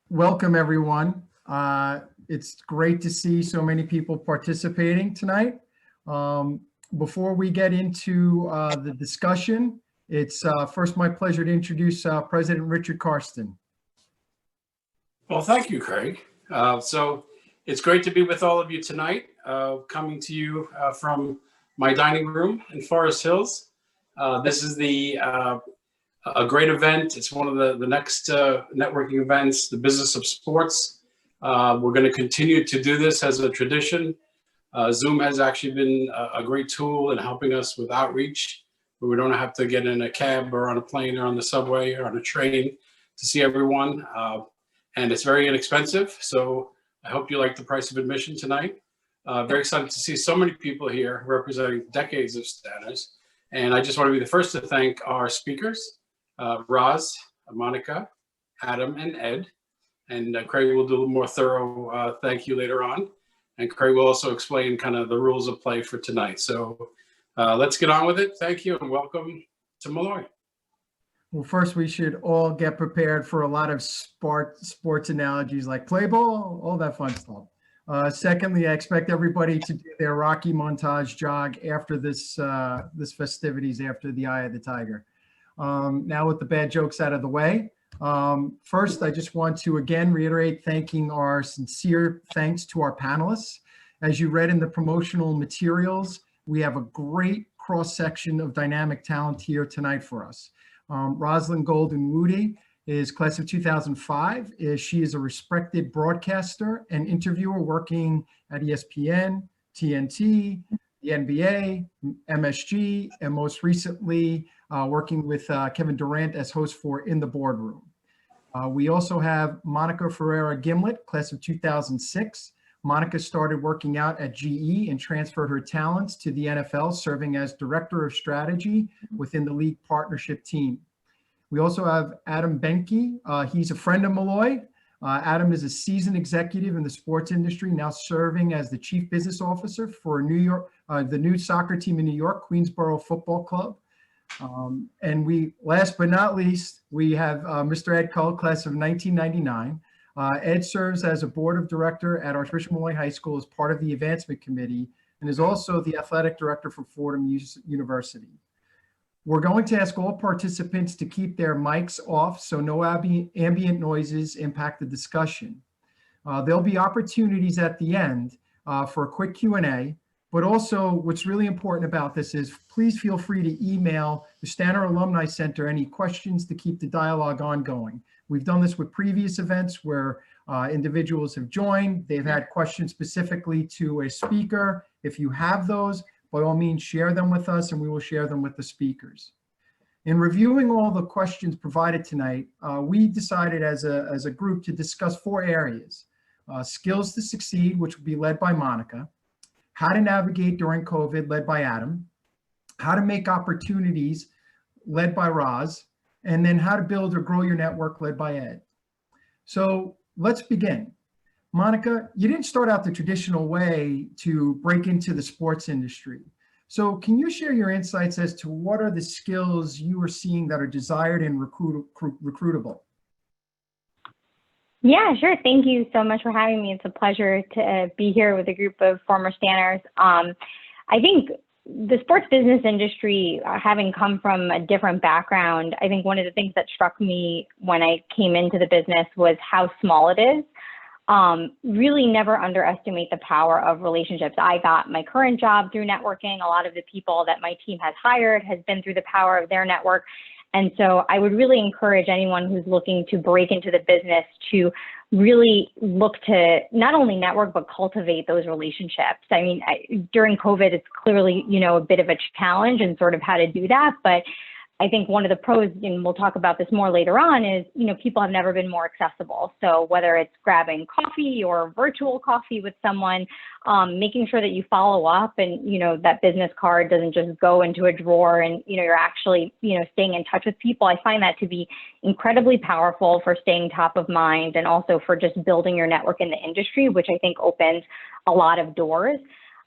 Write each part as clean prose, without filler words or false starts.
Welcome, everyone. It's great to see so many people participating tonight. Before we get into the discussion, it's first my pleasure to introduce President Richard Karsten. Well, thank you, Craig. So it's great to be with all of you tonight, coming to you from my dining room in Forest Hills. This is a great event. It's one of the next networking events, the business of sports. We're going to continue to do this as a tradition. Zoom has actually been a great tool in helping us with outreach, where we don't have to get in a cab or on a plane or on the subway or on a train to see everyone. And it's very inexpensive. So I hope you like the price of admission tonight. Very excited to see so many people here representing decades of Stanners. And I just want to be the first to thank our speakers, Roz, Monica, Adam, and Ed. And Craig will do a little more thorough thank you later on. And Craig will also explain kind of the rules of play for tonight. So let's get on with it. Thank you and welcome to Molloy. Well, first we should all get prepared for a lot of sports analogies like play ball, all that fun stuff. Secondly, I expect everybody to do their Rocky montage jog after this festivities after the Eye of the Tiger. Now with the bad jokes out of the way, first I just want to again reiterate thanking our sincere thanks to our panelists. As you read in the promotional materials, we have a great cross-section of dynamic talent here tonight for us. Rosalyn Gold-Onwude is class of 2005. She is a respected broadcaster and interviewer working at ESPN, TNT, the NBA, MSG, and most recently working with Kevin Durant as host for In the Boardroom. We also have Monica Ferreira Gimlett, class of 2006. Monica started working out at GE and transferred her talents to the NFL, serving as Director of Strategy within the league partnership team. We also have Adam Behnke. He's a friend of Molloy. Adam is a seasoned executive in the sports industry, now serving as the Chief Business Officer for the new soccer team in New York, Queensboro Football Club. And last but not least, we have Mr. Ed Kull, class of 1999. Ed serves as a board of director at Archbishop Molloy High School as part of the advancement committee and is also the athletic director for Fordham University. We're going to ask all participants to keep their mics off so no ambient noises impact the discussion. There'll be opportunities at the end for a quick Q&A, but also what's really important about this is please feel free to email the Stanner Alumni Center any questions to keep the dialogue ongoing. We've done this with previous events where individuals have joined. They've had questions specifically to a speaker. If you have those, by all means, share them with us and we will share them with the speakers. In reviewing all the questions provided tonight, we decided as a group to discuss 4 areas. Skills to succeed, which will be led by Monica. How to navigate during COVID, led by Adam. How to make opportunities, led by Roz. And then how to build or grow your network, led by Ed. So let's begin. Monica, you didn't start out the traditional way to break into the sports industry. So can you share your insights as to what are the skills you are seeing that are desired and recruitable? Yeah, sure. Thank you so much for having me. It's a pleasure to be here with a group of former Stanners. I think the sports business industry, having come from a different background, I think one of the things that struck me when I came into the business was how small it is. Really never underestimate the power of relationships. I got my current job through networking. A lot of the people that my team has hired has been through the power of their network. And so I would really encourage anyone who's looking to break into the business to really look to not only network, but cultivate those relationships. I mean, during COVID, it's clearly, a bit of a challenge and sort of how to do that. But I think one of the pros, and we'll talk about this more later on, is, people have never been more accessible. So whether it's grabbing coffee or virtual coffee with someone, making sure that you follow up and, that business card doesn't just go into a drawer and, you're actually, staying in touch with people. I find that to be incredibly powerful for staying top of mind and also for just building your network in the industry, which I think opens a lot of doors.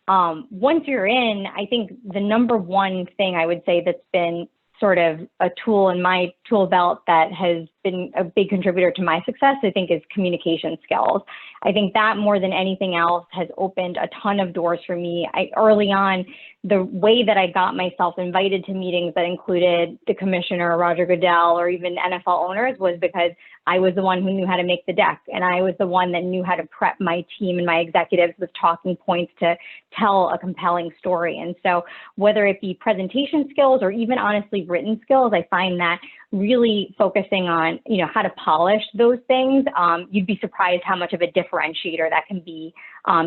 Once you're in, I think the number one thing I would say that's been sort of a tool in my tool belt that has been a big contributor to my success, I think, is communication skills. I think that more than anything else has opened a ton of doors for me. Early on, the way that I got myself invited to meetings that included the commissioner, Roger Goodell, or even NFL owners was because I was the one who knew how to make the deck, and I was the one that knew how to prep my team and my executives with talking points to tell a compelling story. And so whether it be presentation skills or even honestly written skills, I find that really focusing on, how to polish those things, you'd be surprised how much of a differentiator that can be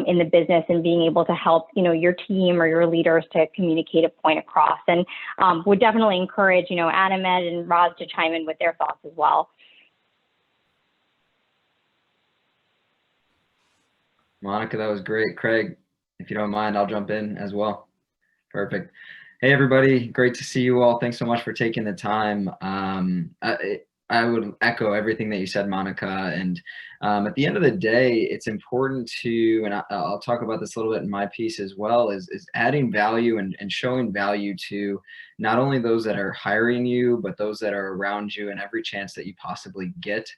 in the business, and being able to help, your team or your leaders to communicate a point across. And would definitely encourage, Adam, Ed, and Roz to chime in with their thoughts as well. Monica, that was great. Craig, if you don't mind, I'll jump in as well. Perfect. Hey, everybody. Great to see you all. Thanks so much for taking the time. I would echo everything that you said, Monica. And at the end of the day, it's important to, and I'll talk about this a little bit in my piece as well, is adding value and showing value to not only those that are hiring you, but those that are around you, and every chance that you possibly get.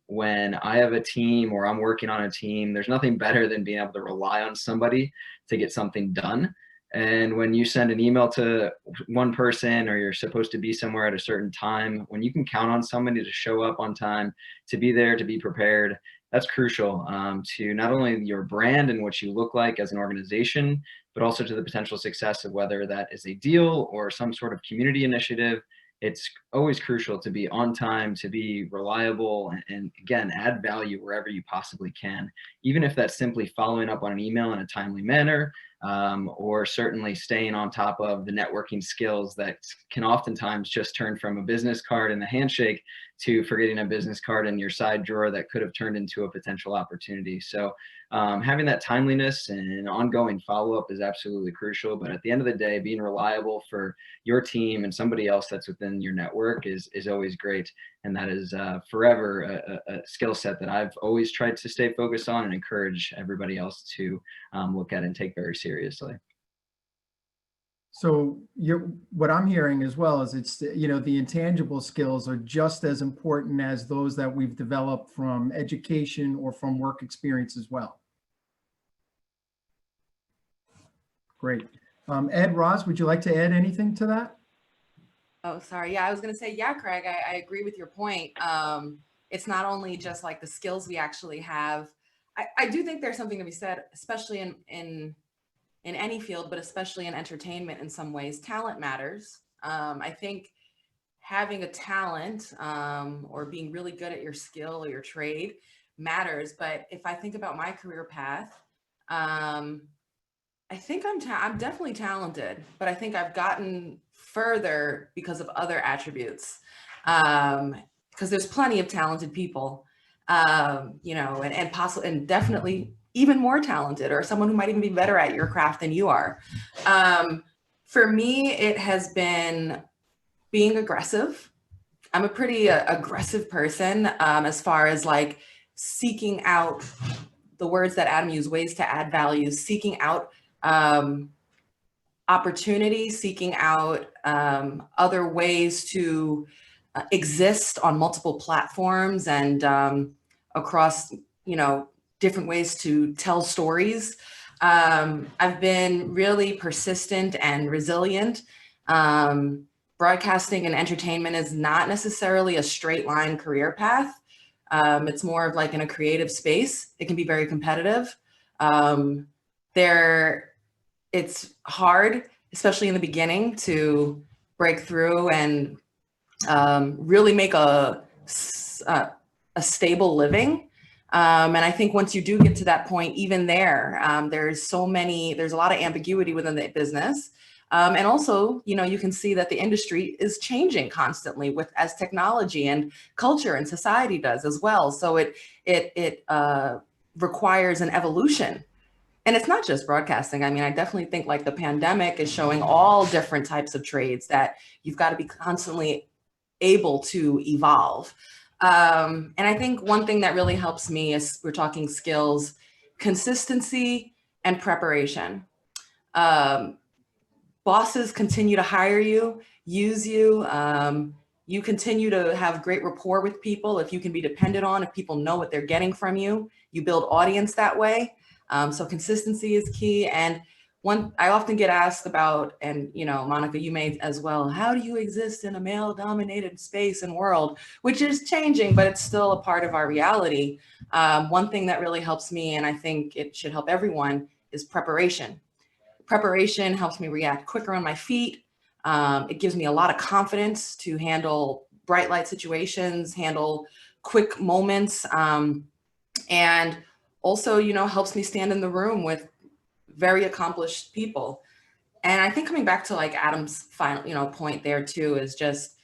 When I have a team or I'm working on a team, there's nothing better than being able to rely on somebody to get something done. And when you send an email to one person, or you're supposed to be somewhere at a certain time, when you can count on somebody to show up on time, to be there, to be prepared, that's crucial to not only your brand and what you look like as an organization, but also to the potential success of whether that is a deal or some sort of community initiative. It's always crucial to be on time, to be reliable, and again, add value wherever you possibly can, even if that's simply following up on an email in a timely manner, or certainly staying on top of the networking skills that can oftentimes just turn from a business card and a handshake to forgetting a business card in your side drawer that could have turned into a potential opportunity. So having that timeliness and ongoing follow-up is absolutely crucial. But at the end of the day, being reliable for your team and somebody else that's within your network is always great. And that is forever a skill set that I've always tried to stay focused on and encourage everybody else to look at and take very seriously. So what I'm hearing as well is it's, the intangible skills are just as important as those that we've developed from education or from work experience as well. Great. Ed, Roz, would you like to add anything to that? Oh, sorry. Yeah, I was going to say, yeah, Craig, I agree with your point. It's not only just like the skills we actually have. I do think there's something to be said, especially in any field, but especially in entertainment in some ways. Talent matters. I think having a talent or being really good at your skill or your trade matters. But if I think about my career path, I think I'm definitely talented, but I think I've gotten further because of other attributes. Because there's plenty of talented people, and definitely even more talented, or someone who might even be better at your craft than you are. For me, it has been being aggressive. I'm a pretty aggressive person as far as like seeking out the words that Adam used, ways to add value, seeking out opportunity, seeking out other ways to exist on multiple platforms and across, different ways to tell stories. I've been really persistent and resilient. Broadcasting and entertainment is not necessarily a straight line career path. It's more of like in a creative space. It can be very competitive. It's hard, especially in the beginning, to break through and really make a stable living. And I think once you do get to that point, even there's a lot of ambiguity within the business. And also, you can see that the industry is changing constantly as technology and culture and society does as well. So it requires an evolution. And it's not just broadcasting. I mean, I definitely think like the pandemic is showing all different types of trades that you've got to be constantly able to evolve. And I think one thing that really helps me is, we're talking skills, consistency and preparation. Bosses continue to hire you, use you. you continue to have great rapport with people. If you can be depended on, if people know what they're getting from you, you build audience that way. So consistency is key. And one I often get asked about, and Monica, you may as well, how do you exist in a male dominated space and world, which is changing, but it's still a part of our reality. One thing that really helps me, and I think it should help everyone, is preparation. Preparation helps me react quicker on my feet. It gives me a lot of confidence to handle bright light situations, handle quick moments, and also, helps me stand in the room with very accomplished people. And I think coming back to like Adam's final, point there too, is just,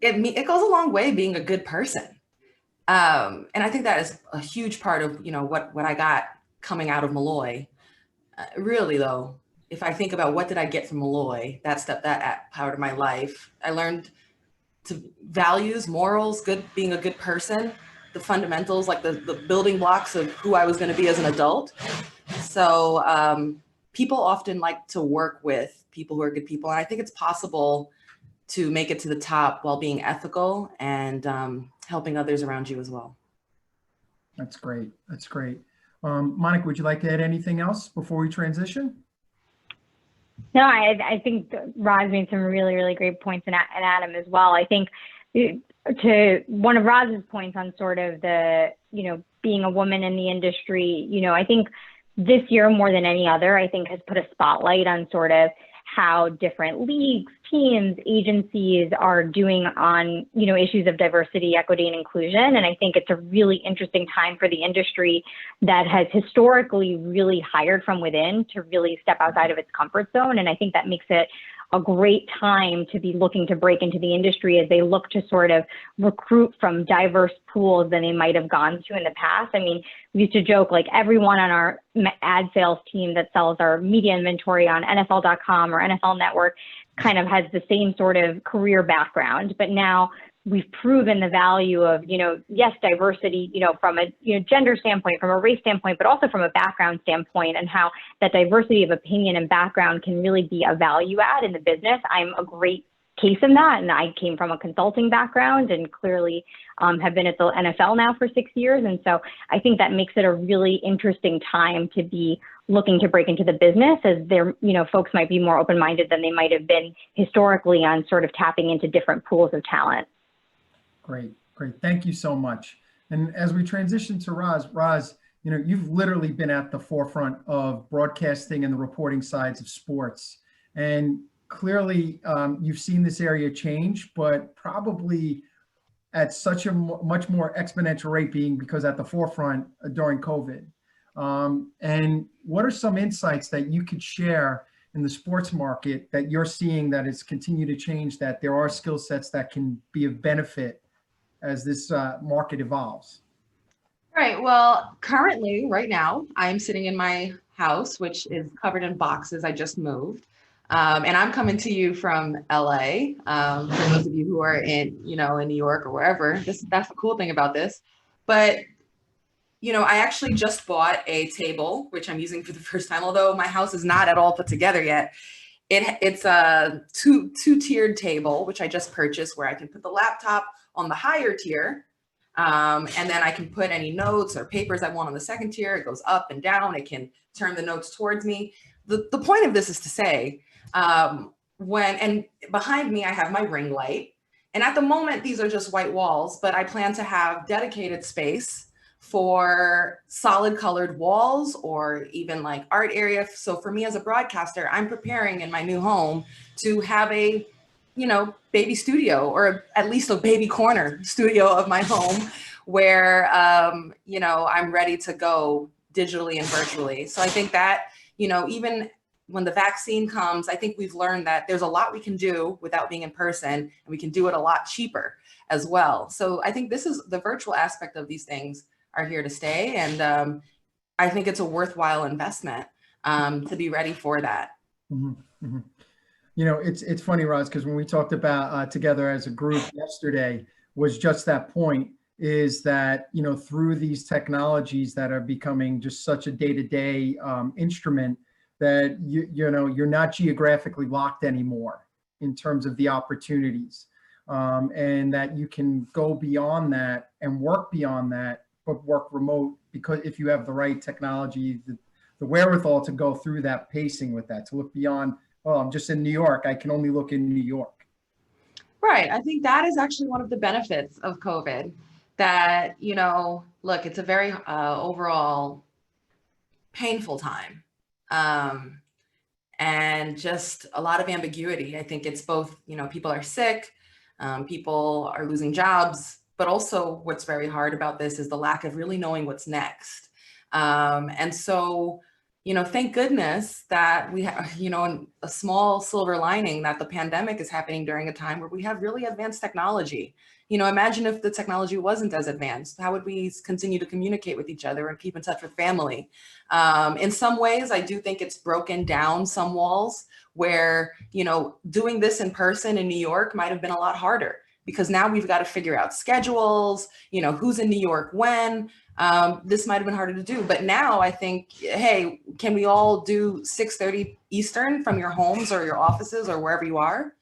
it goes a long way being a good person. And I think that is a huge part of, what I got coming out of Molloy. Really though, if I think about what did I get from Molloy, that part of my life, I learned values, morals, being a good person, the fundamentals, like the building blocks of who I was going to be as an adult. So people often like to work with people who are good people. And I think it's possible to make it to the top while being ethical and helping others around you as well. That's great. That's great. Monica, would you like to add anything else before we transition? No, I think Roz made some really, really great points, and Adam as well. I think to one of Roz's points on sort of the, being a woman in the industry, I think this year more than any other, I think has put a spotlight on sort of how different leagues, teams, agencies are doing on, issues of diversity, equity, and inclusion. And I think it's a really interesting time for the industry that has historically really hired from within to really step outside of its comfort zone. And I think that makes it a great time to be looking to break into the industry as they look to sort of recruit from diverse pools than they might have gone to in the past. I mean, we used to joke like everyone on our ad sales team that sells our media inventory on NFL.com or NFL Network kind of has the same sort of career background, but now we've proven the value of, yes, diversity, from a gender standpoint, from a race standpoint, but also from a background standpoint, and how that diversity of opinion and background can really be a value add in the business. I'm a great case in that, and I came from a consulting background and clearly have been at the NFL now for 6 years. And so I think that makes it a really interesting time to be looking to break into the business, as there, folks might be more open-minded than they might have been historically on sort of tapping into different pools of talent. Great, great. Thank you so much. And as we transition to Roz, you've literally been at the forefront of broadcasting and the reporting sides of sports. And clearly you've seen this area change, but probably at such a much more exponential rate, being because at the forefront during COVID. And what are some insights that you could share in the sports market that you're seeing that is continue to change, that there are skill sets that can be of benefit as this market evolves? Right. Well, currently, right now, I'm sitting in my house, which is covered in boxes. I just moved. And I'm coming to you from LA. For those of you who are in New York or wherever, that's the cool thing about this. But, I actually just bought a table, which I'm using for the first time, although my house is not at all put together yet. It's a two-tiered table, which I just purchased, where I can put the laptop on the higher tier. And then I can put any notes or papers I want on the second tier. It goes up and down. It can turn the notes towards me. The point of this is to say, and behind me, I have my ring light. And at the moment, these are just white walls, but I plan to have dedicated space for solid colored walls or even like art area. So for me as a broadcaster, I'm preparing in my new home to have a baby studio, or at least a baby corner studio of my home where, I'm ready to go digitally and virtually. So I think that, even when the vaccine comes, I think we've learned that there's a lot we can do without being in person, and we can do it a lot cheaper as well. So I think this is the virtual aspect of these things are here to stay. And I think it's a worthwhile investment to be ready for that. Mm-hmm. Mm-hmm. It's funny, Roz, because when we talked about together as a group yesterday, was just that point, is that, through these technologies that are becoming just such a day-to-day instrument, that you're not geographically locked anymore in terms of the opportunities. and that you can go beyond that and work beyond that, but work remote, because if you have the right technology, the wherewithal to go through that pacing with that, to look beyond, well, I'm just in New York, I can only look in New York. Right. I think that is actually one of the benefits of COVID, that, you know, look, it's a very overall painful time. And just a lot of ambiguity. I think it's both, you know, people are sick, people are losing jobs, but also what's very hard about this is the lack of really knowing what's next. And so, you know, thank goodness that we have, you know, a small silver lining that the pandemic is happening during a time where we have really advanced technology. You know, imagine if the technology wasn't as advanced, how would we continue to communicate with each other and keep in touch with family? In some ways, I do think it's broken down some walls where, you know, doing this in person in New York might have been a lot harder, because now we've got to figure out schedules, you know, who's in New York when. This might have been harder to do, but now I think, hey, can we all do 6:30 Eastern from your homes or your offices or wherever you are?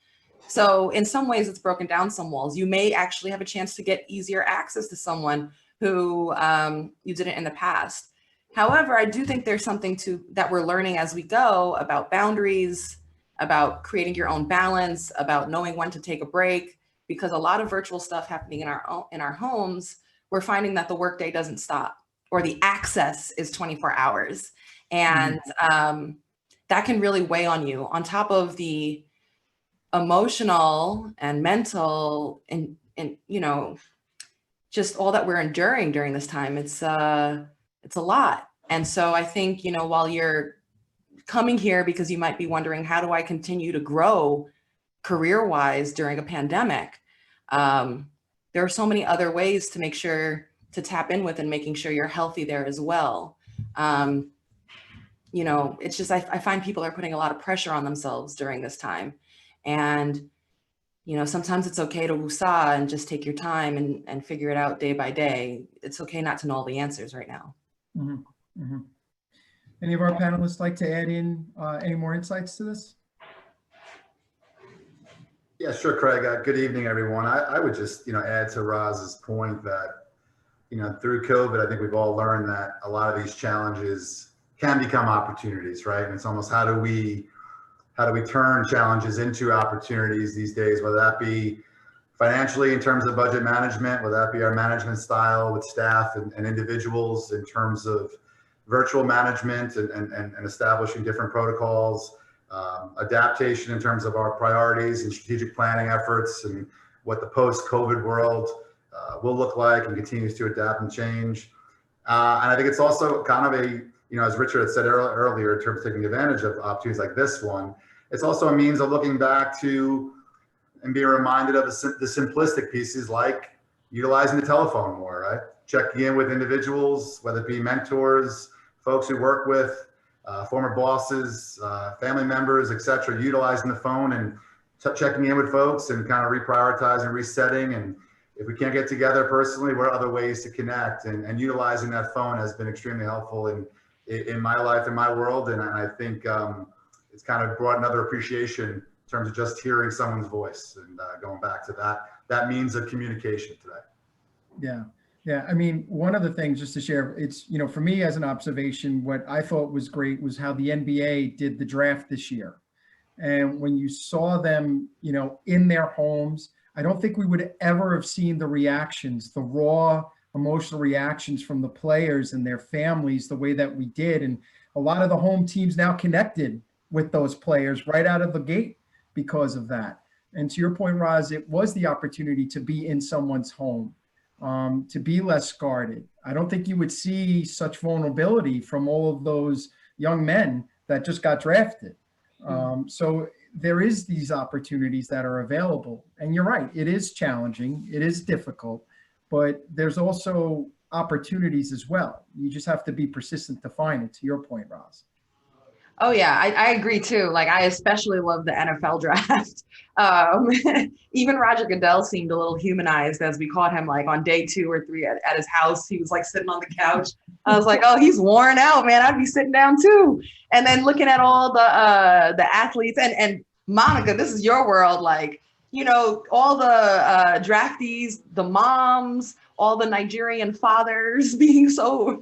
So in some ways, it's broken down some walls. You may actually have a chance to get easier access to someone who you didn't in the past. However, I do think there's something that we're learning as we go about boundaries, about creating your own balance, about knowing when to take a break, because a lot of virtual stuff happening in our homes, we're finding that the workday doesn't stop, or the access is 24 hours. And that can really weigh on you, on top of the emotional and mental and you know, just all that we're enduring during this time. It's a lot. And so I think, you know, while you're coming here because you might be wondering, how do I continue to grow career-wise during a pandemic? There are so many other ways to make sure to tap in with, and making sure you're healthy there as well. You know, it's just, I find people are putting a lot of pressure on themselves during this time. And, you know, sometimes it's okay to woosah and just take your time and figure it out day by day. It's okay not to know all the answers right now. Any of our panelists like to add in any more insights to this? Yeah, sure, Craig. Good evening, everyone. I would just, you know, add to Roz's point that, you know, through COVID, I think we've all learned that a lot of these challenges can become opportunities, right? And it's almost how do we turn challenges into opportunities these days, whether that be financially in terms of budget management, whether that be our management style with staff and individuals in terms of virtual management and establishing different protocols, adaptation in terms of our priorities and strategic planning efforts, and what the post-COVID world will look like and continues to adapt and change. And I think it's also kind of a, you know, as Richard had said earlier, in terms of taking advantage of opportunities like this one, it's also a means of looking back to and being reminded of the simplistic pieces, like utilizing the telephone more, right? Checking in with individuals, whether it be mentors, folks we work with, former bosses, family members, et cetera, utilizing the phone and checking in with folks and kind of reprioritizing, resetting. And if we can't get together personally, what are other ways to connect? And utilizing that phone has been extremely helpful in my life, in my world. And I think it's kind of brought another appreciation in terms of just hearing someone's voice and going back to that means of communication today. Yeah. I mean, one of the things, just to share, it's, you know, for me as an observation, what I thought was great was how the NBA did the draft this year. And when you saw them, you know, in their homes, I don't think we would ever have seen the reactions, the raw emotional reactions from the players and their families the way that we did. And a lot of the home teams now connected with those players right out of the gate because of that. And to your point, Roz, it was the opportunity to be in someone's home, to be less guarded. I don't think you would see such vulnerability from all of those young men that just got drafted. So there is these opportunities that are available. And you're right, it is challenging, it is difficult, but there's also opportunities as well. You just have to be persistent to find it, to your point, Roz. Oh yeah, I agree too. Like, I especially love the NFL draft. Even Roger Goodell seemed a little humanized as we caught him like on day 2 or 3 at his house. He was like sitting on the couch. I was like, oh, he's worn out, man. I'd be sitting down too. And then looking at all the athletes and Monica, this is your world. Like, you know, all the draftees, the moms, all the Nigerian fathers being so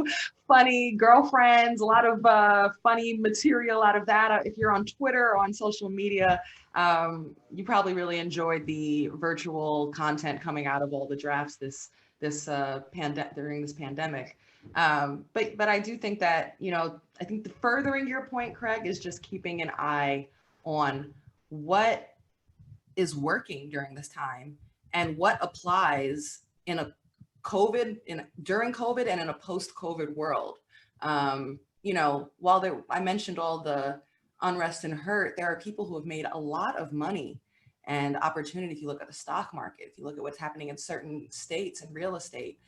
funny, girlfriends, a lot of funny material out of that. If you're on Twitter or on social media, you probably really enjoyed the virtual content coming out of all the drafts during this pandemic. But I do think that, you know, I think the furthering your point, Craig, is just keeping an eye on what is working during this time and what applies in a during COVID and in a post-COVID world. You know, while I mentioned all the unrest and hurt, there are people who have made a lot of money and opportunity. If you look at the stock market, if you look at what's happening in certain states and real estate,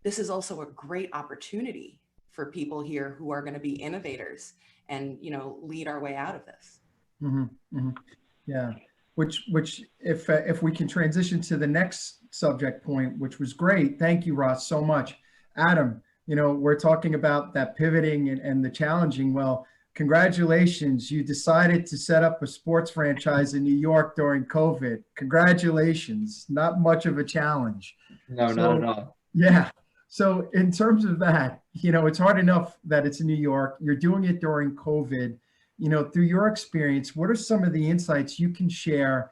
this is also a great opportunity for people here who are going to be innovators and, you know, lead our way out of this. Mm-hmm, mm-hmm. Yeah, which if we can transition to the next subject point, which was great. Thank you, Ross, so much. Adam, you know, we're talking about that pivoting and the challenging. Well, congratulations. You decided to set up a sports franchise in New York during COVID. Congratulations. Not much of a challenge. No, not at all. Yeah. So in terms of that, you know, it's hard enough that it's in New York. You're doing it during COVID. You know, through your experience, what are some of the insights you can share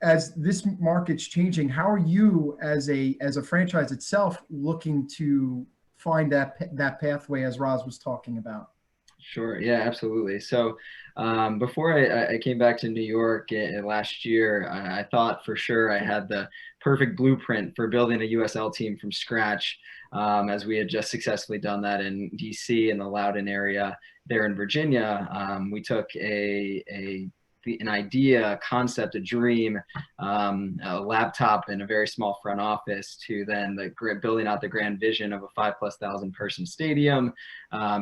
as this market's changing? How are you as a franchise itself looking to find that pathway as Roz was talking about? Sure. Yeah, absolutely. So before I came back to New York last year, I thought for sure I had the perfect blueprint for building a USL team from scratch, as we had just successfully done that in DC and the Loudoun area there in Virginia. We took an idea, a concept, a dream, a laptop and a very small front office to then building out the grand vision of a 5,000+ person stadium,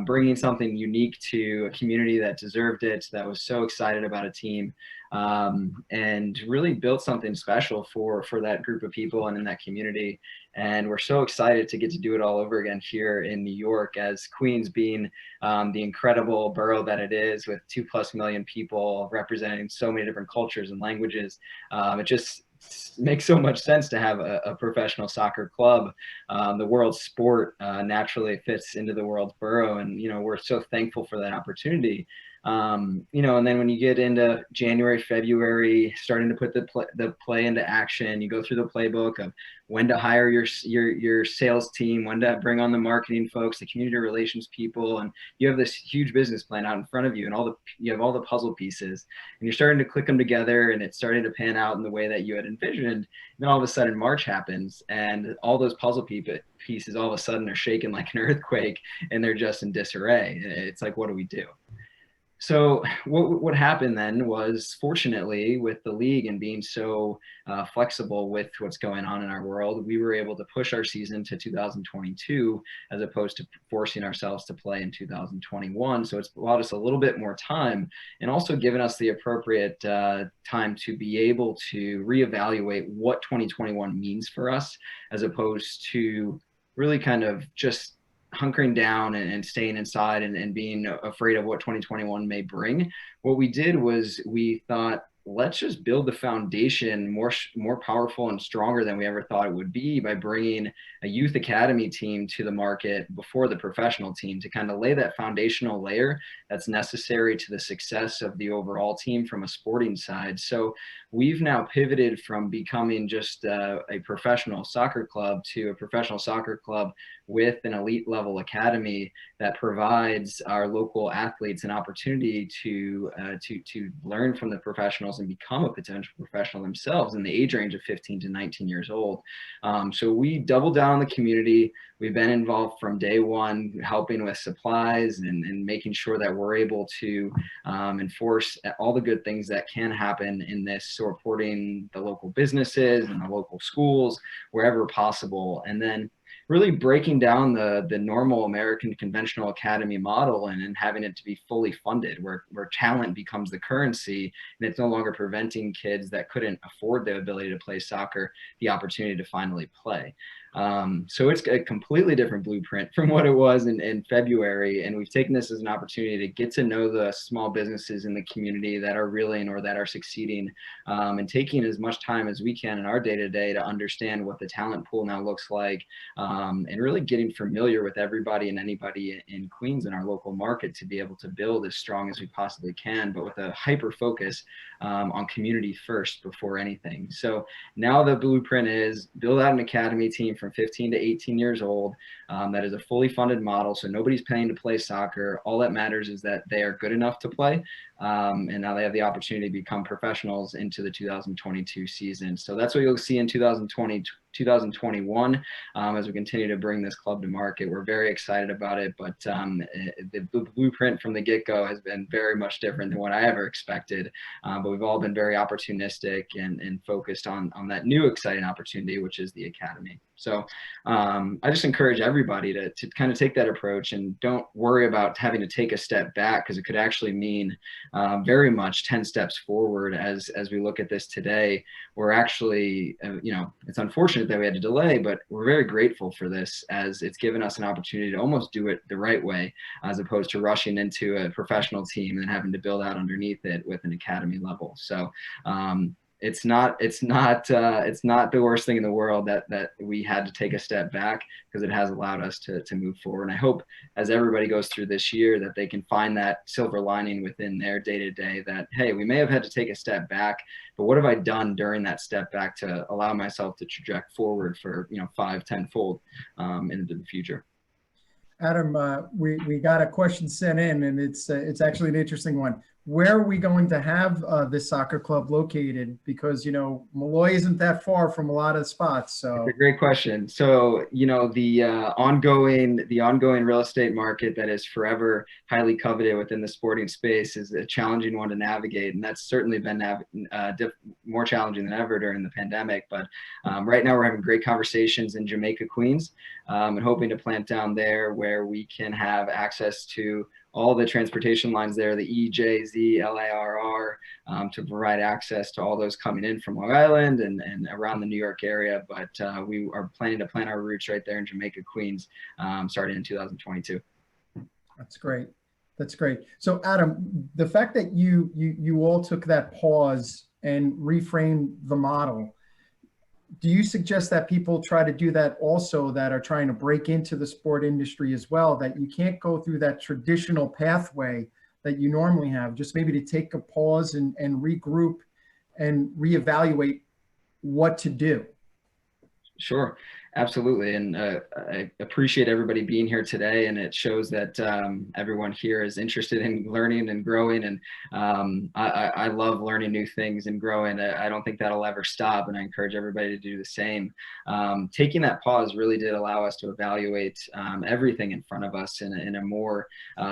bringing something unique to a community that deserved it, that was so excited about a team, and really built something special for that group of people and in that community. And we're so excited to get to do it all over again here in New York, as Queens being the incredible borough that it is, with 2+ million people representing so many different cultures and languages. It just makes so much sense to have a professional soccer club. The world's sport naturally fits into the world's borough, and you know, we're so thankful for that opportunity. You know, and then when you get into January, February, starting to put the play into action, you go through the playbook of when to hire your sales team, when to bring on the marketing folks, the community relations people, and you have this huge business plan out in front of you, and you have all the puzzle pieces, and you're starting to click them together, and it's starting to pan out in the way that you had envisioned. And then all of a sudden March happens, and all those puzzle pieces all of a sudden are shaking like an earthquake, and they're just in disarray. It's like, what do we do? So what happened then was, fortunately, with the league and being so flexible with what's going on in our world, we were able to push our season to 2022 as opposed to forcing ourselves to play in 2021. So it's allowed us a little bit more time, and also given us the appropriate time to be able to reevaluate what 2021 means for us, as opposed to really kind of just hunkering down and staying inside and being afraid of what 2021 may bring. What we did was we thought, let's just build the foundation more powerful and stronger than we ever thought it would be, by bringing a youth academy team to the market before the professional team, to kind of lay that foundational layer that's necessary to the success of the overall team from a sporting side. So we've now pivoted from becoming just a professional soccer club to a professional soccer club with an elite level academy that provides our local athletes an opportunity to learn from the professionals and become a potential professional themselves in the age range of 15 to 19 years old. So we doubled down on the community. We've been involved from day one, helping with supplies and making sure that we're able to enforce all the good things that can happen in this, supporting the local businesses and the local schools wherever possible. And then really breaking down the normal American conventional academy model and having it to be fully funded, where talent becomes the currency, and it's no longer preventing kids that couldn't afford the ability to play soccer the opportunity to finally play. So it's a completely different blueprint from what it was in February. And we've taken this as an opportunity to get to know the small businesses in the community that are reeling or that are succeeding, and taking as much time as we can in our day-to-day to understand what the talent pool now looks like, and really getting familiar with everybody and anybody in Queens in our local market to be able to build as strong as we possibly can, but with a hyper focus on community first before anything. So now the blueprint is build out an academy team from 15 to 18 years old. That is a fully funded model. So nobody's paying to play soccer. All that matters is that they are good enough to play. And now they have the opportunity to become professionals into the 2022 season. So that's what you'll see in 2020, 2021, as we continue to bring this club to market. We're very excited about it, but the blueprint from the get-go has been very much different than what I ever expected. But we've all been very opportunistic and focused on that new exciting opportunity, which is the academy. So I just encourage everybody to kind of take that approach and don't worry about having to take a step back, because it could actually mean very much 10 steps forward as we look at this today. We're actually, it's unfortunate that we had to delay, but we're very grateful for this, as it's given us an opportunity to almost do it the right way, as opposed to rushing into a professional team and having to build out underneath it with an academy level. So it's not the worst thing in the world that we had to take a step back, because it has allowed us to move forward. And I hope as everybody goes through this year that they can find that silver lining within their day-to-day, that, hey, we may have had to take a step back, but what have I done during that step back to allow myself to traject forward for 5-10 fold into the future. Adam, we got a question sent in, and it's actually an interesting one. Where are we going to have this soccer club located? Because, Molloy isn't that far from a lot of spots. So that's a great question. So, the ongoing real estate market that is forever highly coveted within the sporting space is a challenging one to navigate. And that's certainly been more challenging than ever during the pandemic. But right now we're having great conversations in Jamaica, Queens, and hoping to plant down there where we can have access to all the transportation lines there, the EJZ, LARR, to provide access to all those coming in from Long Island and around the New York area. But we are planning to plant our roots right there in Jamaica, Queens, starting in 2022. That's great. That's great. So Adam, the fact that you all took that pause and reframed the model, do you suggest that people try to do that also, that are trying to break into the sport industry as well, that you can't go through that traditional pathway that you normally have, just maybe to take a pause and regroup and reevaluate what to do? Sure. Absolutely. And I appreciate everybody being here today. And it shows that everyone here is interested in learning and growing. And I love learning new things and growing. I don't think that'll ever stop. And I encourage everybody to do the same. Taking that pause really did allow us to evaluate everything in front of us in a more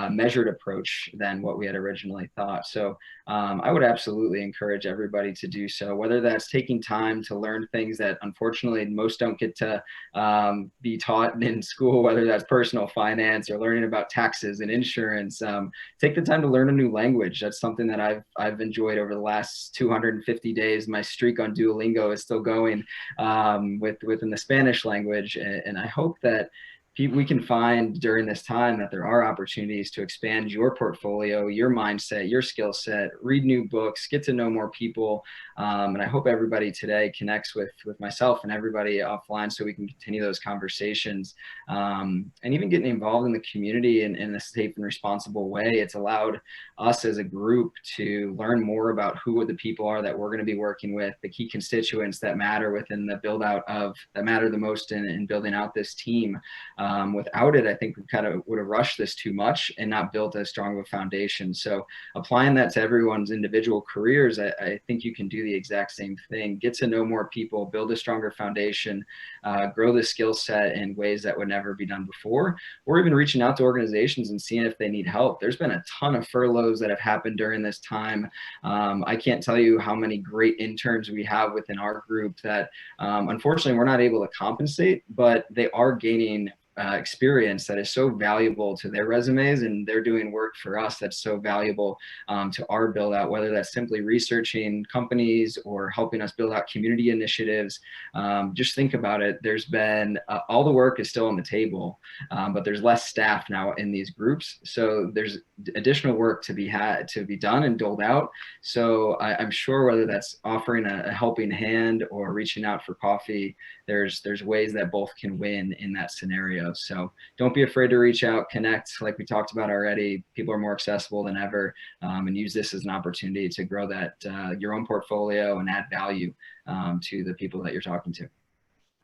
measured approach than what we had originally thought. So I would absolutely encourage everybody to do so, whether that's taking time to learn things that unfortunately most don't get to be taught in school, whether that's personal finance or learning about taxes and insurance. Take the time to learn a new language. That's something that I've enjoyed over the last 250 days. My streak on Duolingo is still going within the Spanish language. And I hope that we can find during this time that there are opportunities to expand your portfolio, your mindset, your skill set, read new books, get to know more people. And I hope everybody today connects with myself and everybody offline so we can continue those conversations, and even getting involved in the community in a safe and responsible way. It's allowed us as a group to learn more about who the people are that we're going to be working with, the key constituents that matter within the build out that matter the most in building out this team. Without it, I think we kind of would have rushed this too much and not built as strong of a foundation. So applying that to everyone's individual careers, I think you can do the exact same thing. Get to know more people, build a stronger foundation, grow the skill set in ways that would never be done before, or even reaching out to organizations and seeing if they need help. There's been a ton of furloughs that have happened during this time. I can't tell you how many great interns we have within our group that unfortunately we're not able to compensate, but they are gaining experience that is so valuable to their resumes, and they're doing work for us that's so valuable to our build out, whether that's simply researching companies or helping us build out community initiatives. Just think about it. There's been all the work is still on the table, but there's less staff now in these groups. So there's additional work to be done and doled out. So I'm sure whether that's offering a helping hand or reaching out for coffee, there's ways that both can win in that scenario. So don't be afraid to reach out, connect. Like we talked about already, people are more accessible than ever, and use this as an opportunity to grow that your own portfolio and add value to the people that you're talking to.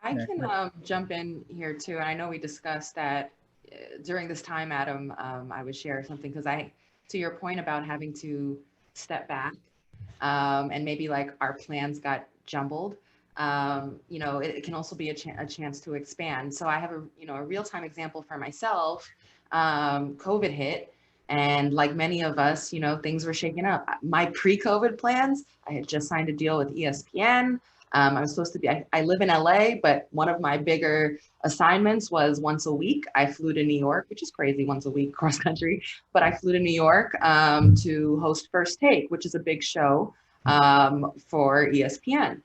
I can jump in here too. And I know we discussed that during this time, Adam, I would share something because to your point about having to step back and maybe like our plans got jumbled. It can also be a chance to expand. So I have a real-time example for myself. COVID hit, and like many of us, things were shaking up. My pre-COVID plans, I had just signed a deal with ESPN. I was supposed to be, I live in LA, but one of my bigger assignments was once a week. I flew to New York, which is crazy, once a week cross country, but I flew to New York to host First Take, which is a big show for ESPN.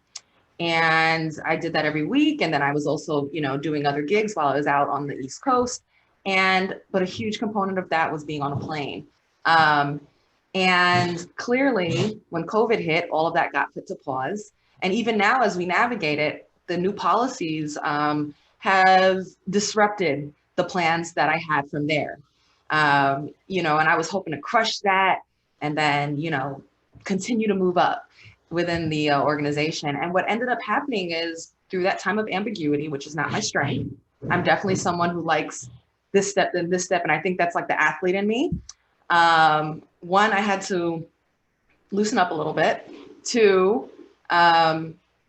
And I did that every week. And then I was also, doing other gigs while I was out on the East Coast. But a huge component of that was being on a plane. And clearly when COVID hit, all of that got put to pause. And even now, as we navigate it, the new policies have disrupted the plans that I had from there. And I was hoping to crush that and then, continue to move up within the organization. And what ended up happening is through that time of ambiguity, which is not my strength, I'm definitely someone who likes this step, then this step. And I think that's like the athlete in me. One, I had to loosen up a little bit. Two,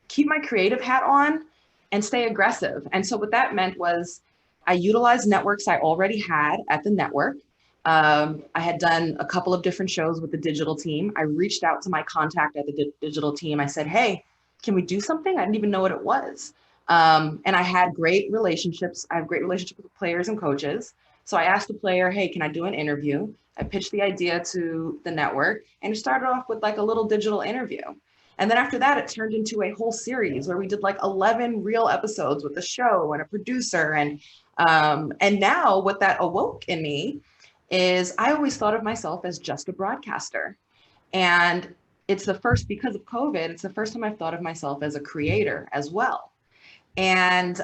keep my creative hat on and stay aggressive. And so what that meant was I utilized networks I already had at the network. I had done a couple of different shows with the digital team. I reached out to my contact at the digital team. I said, hey, can we do something? I didn't even know what it was. And I had great relationships. I have great relationships with players and coaches. So I asked the player, hey, can I do an interview? I pitched the idea to the network, and it started off with like a little digital interview. And then after that, it turned into a whole series where we did like 11 real episodes with a show and a producer. And now what that awoke in me is I always thought of myself as just a broadcaster. And it's because of COVID, it's the first time I've thought of myself as a creator as well. And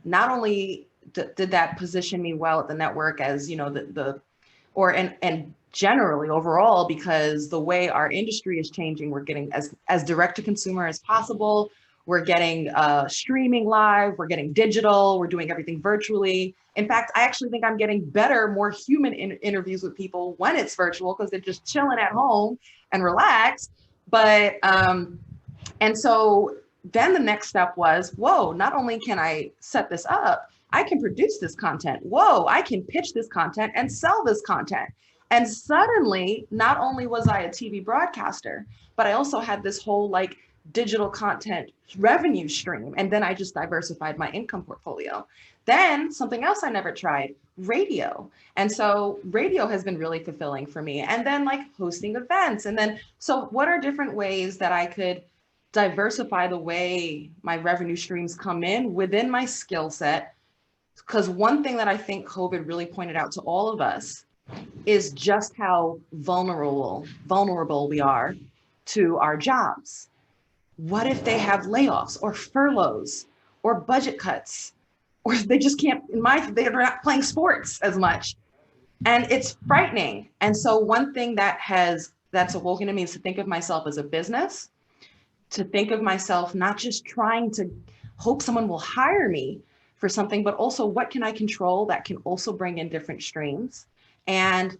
not only did that position me well at the network as, and generally overall, because the way our industry is changing, we're getting as direct to consumer as possible. We're getting streaming live, we're getting digital, we're doing everything virtually. In fact, I actually think I'm getting better, more human interviews with people when it's virtual because they're just chilling at home and relaxed. But, and so then the next step was, whoa, not only can I set this up, I can produce this content. Whoa, I can pitch this content and sell this content. And suddenly, not only was I a TV broadcaster, but I also had this whole like digital content revenue stream. And then I just diversified my income portfolio. Then something else I never tried, radio. And so radio has been really fulfilling for me. And then like hosting events. And then, so what are different ways that I could diversify the way my revenue streams come in within my skill set? Because one thing that I think COVID really pointed out to all of us is just how vulnerable we are to our jobs. What if they have layoffs or furloughs or budget cuts, or they just can't, they're not playing sports as much. And it's frightening. And so one thing that's awoken in me is to think of myself as a business, to think of myself not just trying to hope someone will hire me for something, but also what can I control that can also bring in different streams. And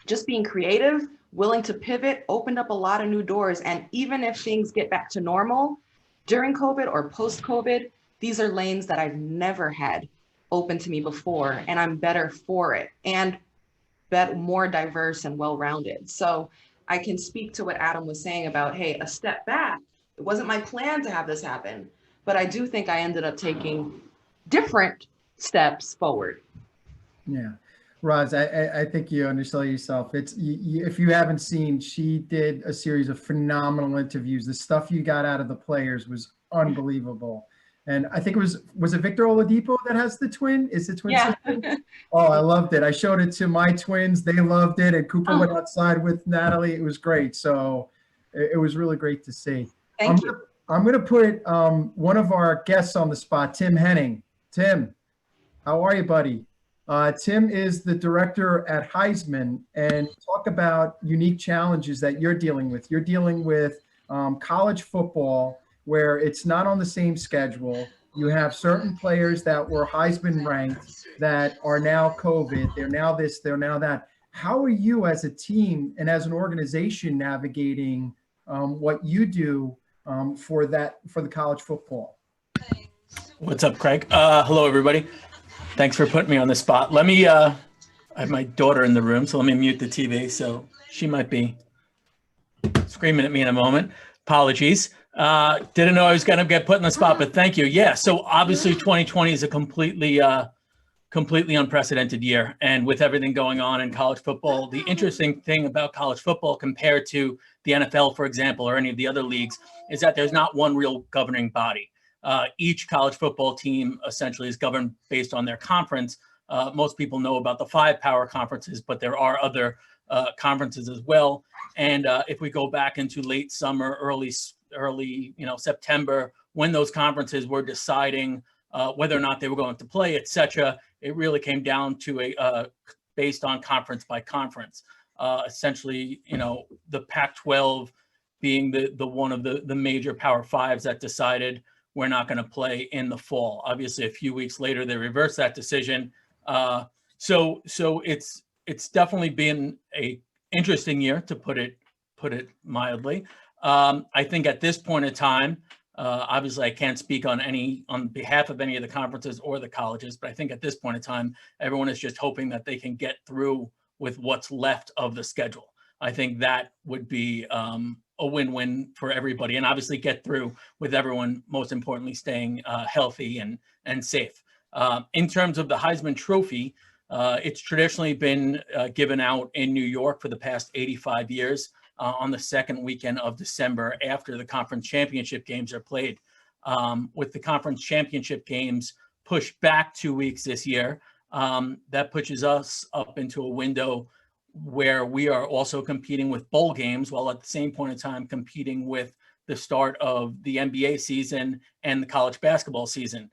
just being creative, willing to pivot, opened up a lot of new doors. And even if things get back to normal during COVID or post-COVID, these are lanes that I've never had open to me before, and I'm better for it and more diverse and well-rounded. So I can speak to what Adam was saying about, hey, a step back. It wasn't my plan to have this happen, but I do think I ended up taking different steps forward. Yeah. Roz, I think you undersell yourself. It's if you haven't seen, she did a series of phenomenal interviews. The stuff you got out of the players was unbelievable. And I think was it Victor Oladipo that has the twin? Is the twin sister? Oh, I loved it. I showed it to my twins. They loved it. And Cooper went outside with Natalie. It was great. So it was really great to see. Thank you. I'm going to put one of our guests on the spot, Tim Henning. Tim, how are you, buddy? Tim is the director at Heisman, and talk about unique challenges that you're dealing with. You're dealing with college football where it's not on the same schedule. You have certain players that were Heisman ranked that are now COVID. They're now this, they're now that. How are you as a team and as an organization navigating what you do for the college football? What's up, Craig? Hello, everybody. Thanks for putting me on the spot. Let me, I have my daughter in the room, so let me mute the TV. So she might be screaming at me in a moment. Apologies. Didn't know I was going to get put in the spot, but thank you. Yeah, so obviously 2020 is a completely unprecedented year. And with everything going on in college football, the interesting thing about college football compared to the NFL, for example, or any of the other leagues, is that there's not one real governing body. Each college football team essentially is governed based on their conference. Most people know about the 5 power conferences, but there are other conferences as well. And if we go back into late summer, early September, when those conferences were deciding whether or not they were going to play, etc., it really came down to a based on conference by conference. Essentially, the Pac-12 being the one of the major Power Fives that decided we're not going to play in the fall. Obviously, a few weeks later, they reversed that decision. So it's definitely been a interesting year, to put it mildly. I think at this point in time, obviously I can't speak on behalf of any of the conferences or the colleges, but I think at this point in time, everyone is just hoping that they can get through with what's left of the schedule. I think that would be a win-win for everybody, and obviously get through with everyone, most importantly, staying healthy and safe. In terms of the Heisman Trophy, it's traditionally been given out in New York for the past 85 years on the second weekend of December after the conference championship games are played. With the conference championship games pushed back 2 weeks this year, that pushes us up into a window where we are also competing with bowl games, while at the same point in time competing with the start of the NBA season and the college basketball season.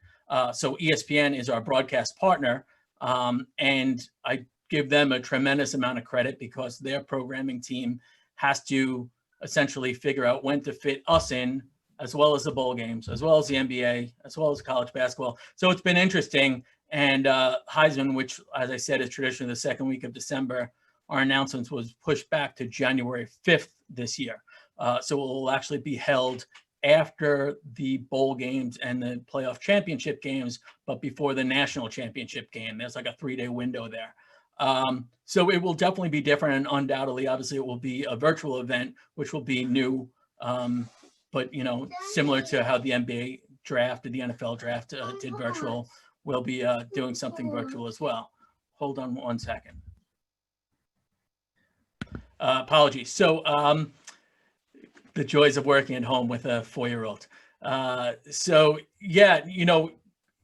So ESPN is our broadcast partner, and I give them a tremendous amount of credit because their programming team has to essentially figure out when to fit us in, as well as the bowl games, as well as the NBA, as well as college basketball. So it's been interesting. And Heisman, which, as I said, is traditionally the second week of December, our announcements was pushed back to January 5th this year. So it will actually be held after the bowl games and the playoff championship games, but before the national championship game. There's like a 3-day window there. So it will definitely be different, and undoubtedly, obviously, it will be a virtual event, which will be new. But, similar to how the NBA draft or the NFL draft did virtual, we'll be doing something virtual as well. Hold on one second. Apologies. So the joys of working at home with a 4-year-old. So yeah,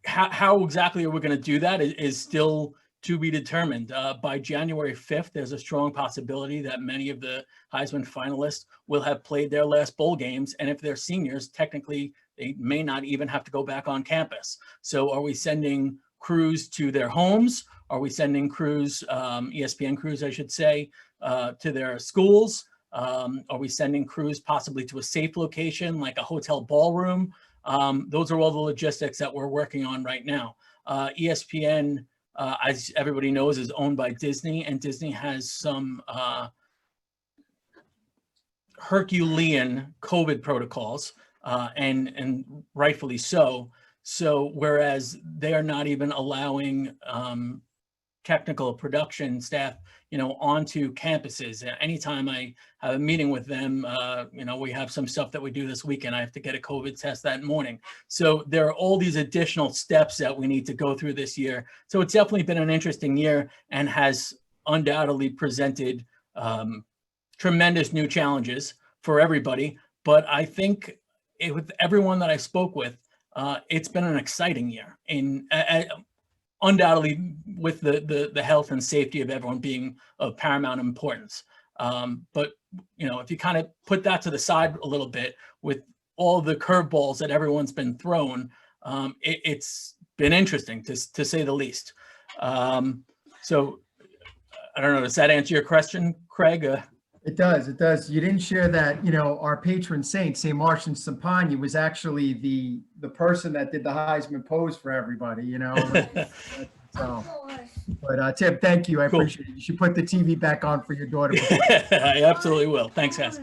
how exactly are we going to do that is still to be determined. By January 5th, there's a strong possibility that many of the Heisman finalists will have played their last bowl games. And if they're seniors, technically, they may not even have to go back on campus. So are we sending crews to their homes? Are we sending crews, ESPN crews, I should say, to their schools? Are we sending crews possibly to a safe location like a hotel ballroom? Those are all the logistics that we're working on right now. ESPN, as everybody knows, is owned by Disney, and Disney has some Herculean COVID protocols, and rightfully so. So whereas they are not even allowing technical production staff, onto campuses. Anytime I have a meeting with them, we have some stuff that we do this weekend. I have to get a COVID test that morning. So there are all these additional steps that we need to go through this year. So it's definitely been an interesting year and has undoubtedly presented tremendous new challenges for everybody. But I think with everyone that I spoke with, it's been an exciting year, undoubtedly with the health and safety of everyone being of paramount importance. But if you kind of put that to the side a little bit, with all the curveballs that everyone's been thrown, it's been interesting to say the least. So I don't know, does that answer your question, Craig? It does. It does. You didn't share that, our patron saint, St. Martian Sampagna, was actually the person that did the Heisman pose for everybody, So, but Tim, thank you. I Cool. appreciate it. You should put the TV back on for your daughter. I absolutely will. Thanks, guys.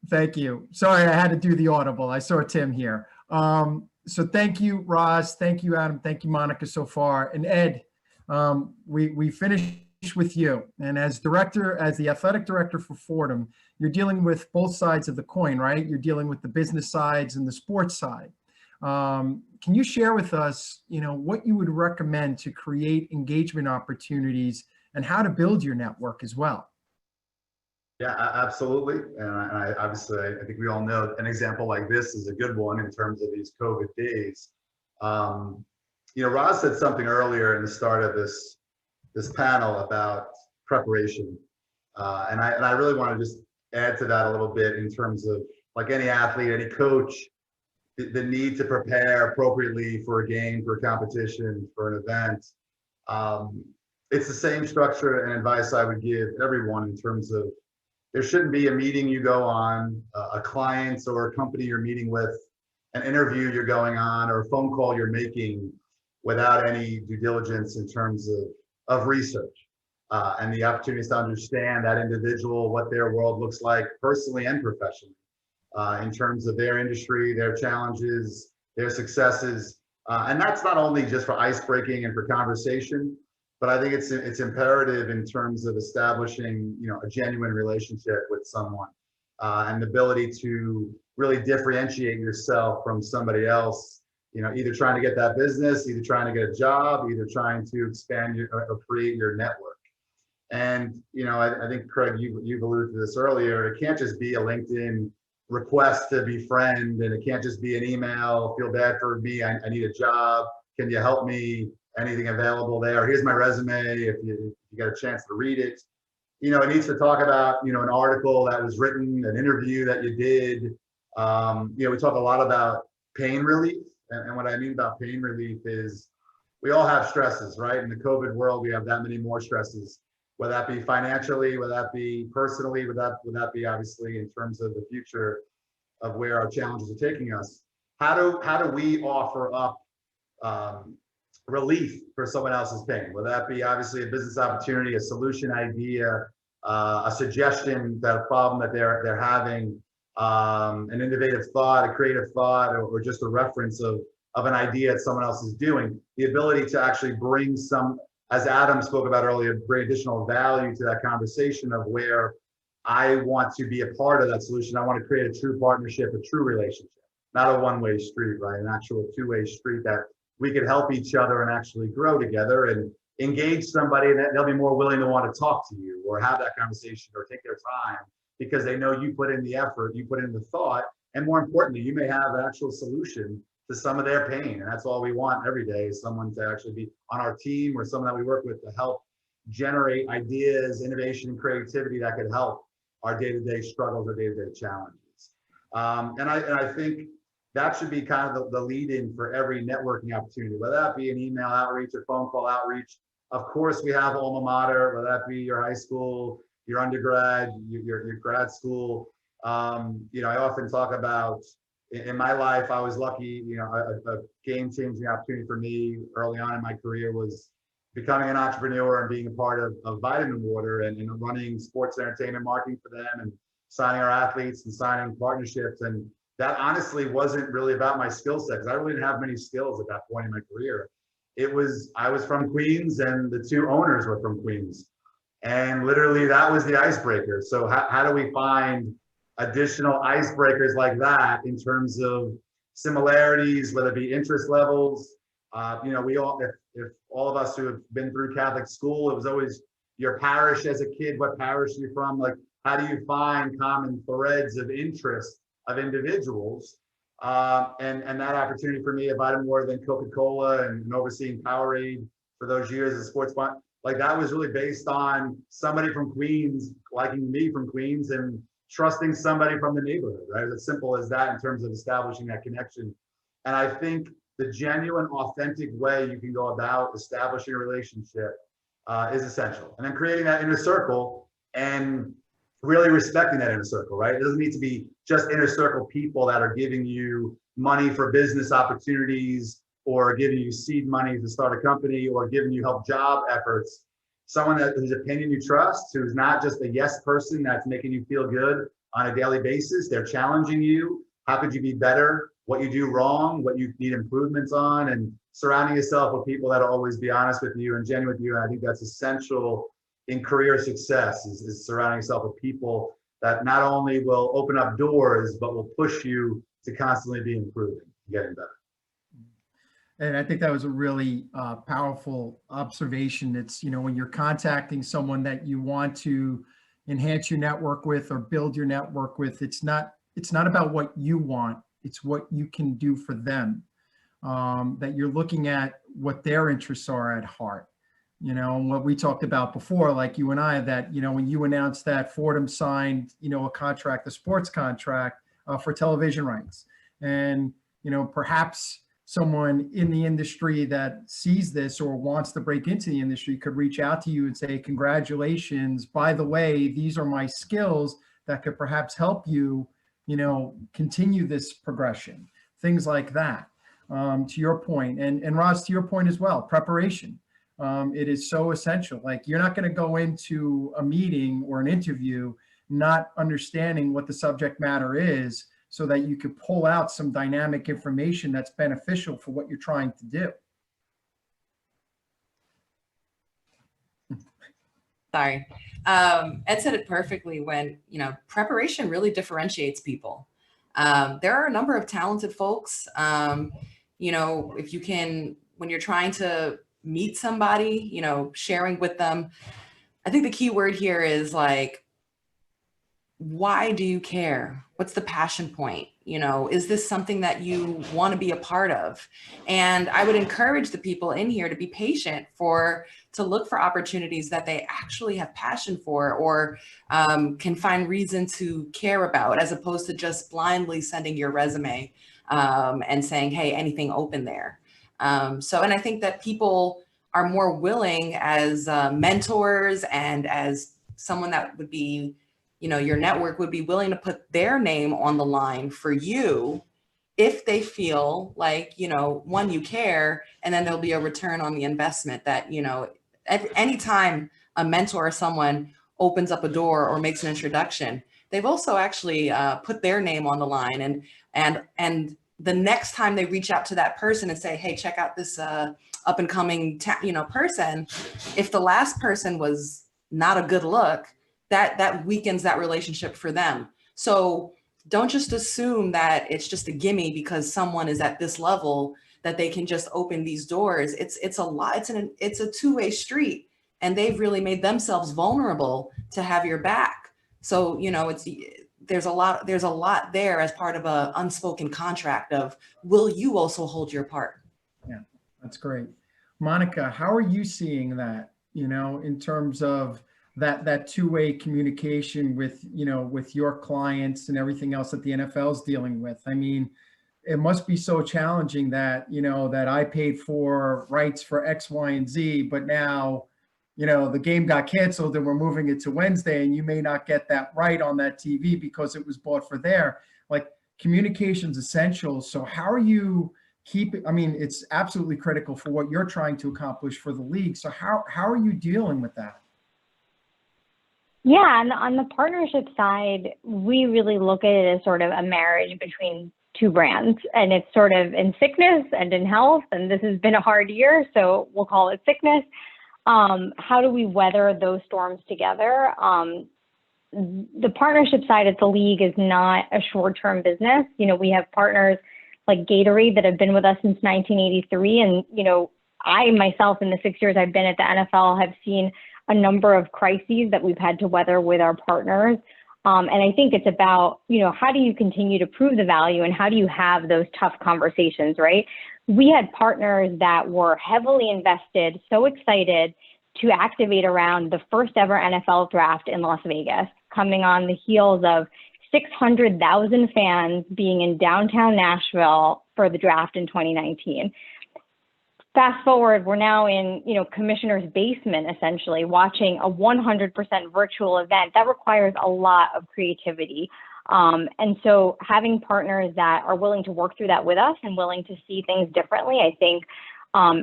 Thank you. Sorry, I had to do the audible. I saw Tim here. So thank you, Roz. Thank you, Adam. Thank you, Monica, so far. And Ed, we finished with you. And as the athletic director for Fordham, you're dealing with both sides of the coin, right? You're dealing with the business sides and the sports side. Can you share with us, what you would recommend to create engagement opportunities and how to build your network as well? Yeah, absolutely. And I think we all know an example like this is a good one in terms of these COVID days. Roz said something earlier in the start of this panel about preparation. And I really want to just add to that a little bit in terms of, like any athlete, any coach, the need to prepare appropriately for a game, for a competition, for an event. It's the same structure and advice I would give everyone in terms of, there shouldn't be a meeting you go on, a client or a company you're meeting with, an interview you're going on, or a phone call you're making without any due diligence in terms of research and the opportunities to understand that individual, what their world looks like personally and professionally, in terms of their industry, their challenges, their successes. And that's not only just for ice breaking and for conversation, but I think it's imperative in terms of establishing, a genuine relationship with someone, and the ability to really differentiate yourself from somebody else, either trying to get that business, either trying to get a job, either trying to expand or create your network. And, I think, Craig, you've alluded to this earlier, it can't just be a LinkedIn request to befriend, and it can't just be an email, feel bad for me, I need a job, can you help me? Anything available there? Here's my resume. If you get a chance to read it, it needs to talk about, an article that was written, an interview that you did. We talk a lot about pain relief. And what I mean about pain relief is we all have stresses, right? In the COVID world, we have that many more stresses, whether that be financially, whether that be personally, would that be obviously in terms of the future of where our challenges are taking us. How do we offer up relief for someone else's pain? Whether that be obviously a business opportunity, a solution idea, a suggestion, that a problem that they're having, an innovative thought, a creative thought, or just a reference of an idea that someone else is doing. The ability to actually bring some, as Adam spoke about earlier, bring additional value to that conversation of where I want to be a part of that solution. I want to create a true partnership, a true relationship, not a one-way street, right? An actual two-way street that we could help each other and actually grow together and engage somebody that they'll be more willing to want to talk to you or have that conversation or take their time because they know you put in the effort, you put in the thought, and more importantly, you may have an actual solution to some of their pain. And that's all we want every day, is someone to actually be on our team or someone that we work with to help generate ideas, innovation, and creativity that could help our day-to-day struggles or day-to-day challenges. And I think that should be kind of the lead-in for every networking opportunity, whether that be an email outreach or phone call outreach. Of course, we have alma mater, whether that be your high school, your undergrad, your grad school. I often talk about, in my life, I was lucky, a game-changing opportunity for me early on in my career was becoming an entrepreneur and being a part of Vitamin Water and running sports entertainment marketing for them and signing our athletes and signing partnerships. And that honestly wasn't really about my skill set, because I really didn't have many skills at that point in my career. I was from Queens and the two owners were from Queens. And literally that was the icebreaker. So how do we find additional icebreakers like that in terms of similarities, whether it be interest levels? You know, if all of us who have been through Catholic school, it was always your parish as a kid, what parish are you from? Like, how do you find common threads of interest of individuals? And that opportunity for me at Vitamin than Coca-Cola and overseeing Powerade for those years as a sports sponsor, like that was really based on somebody from Queens liking me from Queens and trusting somebody from the neighborhood, right? It's as simple as that in terms of establishing that connection. And I think the genuine, authentic way you can go about establishing a relationship is essential. And then creating that inner circle and really respecting that inner circle, right? It doesn't need to be just inner circle people that are giving you money for business opportunities or giving you seed money to start a company or giving you help job efforts. Someone whose opinion you trust, who's not just a yes person that's making you feel good on a daily basis. They're challenging you. How could you be better? What you do wrong, what you need improvements on, and surrounding yourself with people that'll always be honest with you and genuine with you. And I think that's essential in career success is surrounding yourself with people that not only will open up doors, but will push you to constantly be improving, getting better. And I think that was a really powerful observation. It's, you know, when you're contacting someone that you want to enhance your network with or build your network with, it's not about what you want, it's what you can do for them. That you're looking at what their interests are at heart. You know, and what we talked about before, like you and I, that, you know, when you announced that Fordham signed, you know, a contract, a sports contract for television rights. And, you know, perhaps someone in the industry that sees this or wants to break into the industry could reach out to you and say, congratulations, by the way, these are my skills that could perhaps help you, you know, continue this progression, things like that. To your point, and Roz, to your point as well, preparation. It is so essential. Like, you're not going to go into a meeting or an interview not understanding what the subject matter is so that you could pull out some dynamic information that's beneficial for what you're trying to do. Sorry. Ed said it perfectly when, you know, preparation really differentiates people. There are a number of talented folks, you know, if you can, when you're trying to meet somebody, you know, sharing with them, I think the key word here is like, why do you care? What's the passion point? You know, is this something that you want to be a part of? And I would encourage the people in here to be patient to look for opportunities that they actually have passion for or can find reason to care about, as opposed to just blindly sending your resume and saying, hey, anything open there. And I think that people are more willing as mentors and as someone that would be, you know, your network would be willing to put their name on the line for you if they feel like, you know, one, you care, and then there'll be a return on the investment that, you know, at any time a mentor or someone opens up a door or makes an introduction, they've also actually put their name on the line. And the next time they reach out to that person and say, hey, check out this up and coming, person, if the last person was not a good look, that weakens that relationship for them. So don't just assume that it's just a gimme because someone is at this level that they can just open these doors. It's a two-way street, and they've really made themselves vulnerable to have your back. So, you know, there's a lot there as part of a unspoken contract of, will you also hold your part? Yeah, that's great. Monica, how are you seeing that, you know, in terms of that two-way communication with, you know, with your clients and everything else that the NFL is dealing with? I mean, it must be so challenging that, you know, that I paid for rights for X, Y, and Z, but now, you know, the game got canceled and we're moving it to Wednesday, and you may not get that right on that TV because it was bought for there. Like, communication's essential. So how are you keeping, I mean, it's absolutely critical for what you're trying to accomplish for the league. So how are you dealing with that? Yeah, and on the partnership side, we really look at it as sort of a marriage between two brands, and it's sort of in sickness and in health, and this has been a hard year, so we'll call it sickness. How do we weather those storms together? The partnership side of the league is not a short-term business. You know, we have partners like Gatorade that have been with us since 1983. And, you know, I myself, in the 6 years I've been at the NFL, have seen a number of crises that we've had to weather with our partners. And I think it's about, you know, how do you continue to prove the value and how do you have those tough conversations, right? We had partners that were heavily invested, so excited to activate around the first ever NFL draft in Las Vegas, coming on the heels of 600,000 fans being in downtown Nashville for the draft in 2019. Fast forward, we're now in, you know, commissioner's basement, essentially, watching a 100% virtual event. That requires a lot of creativity. And so having partners that are willing to work through that with us and willing to see things differently, I think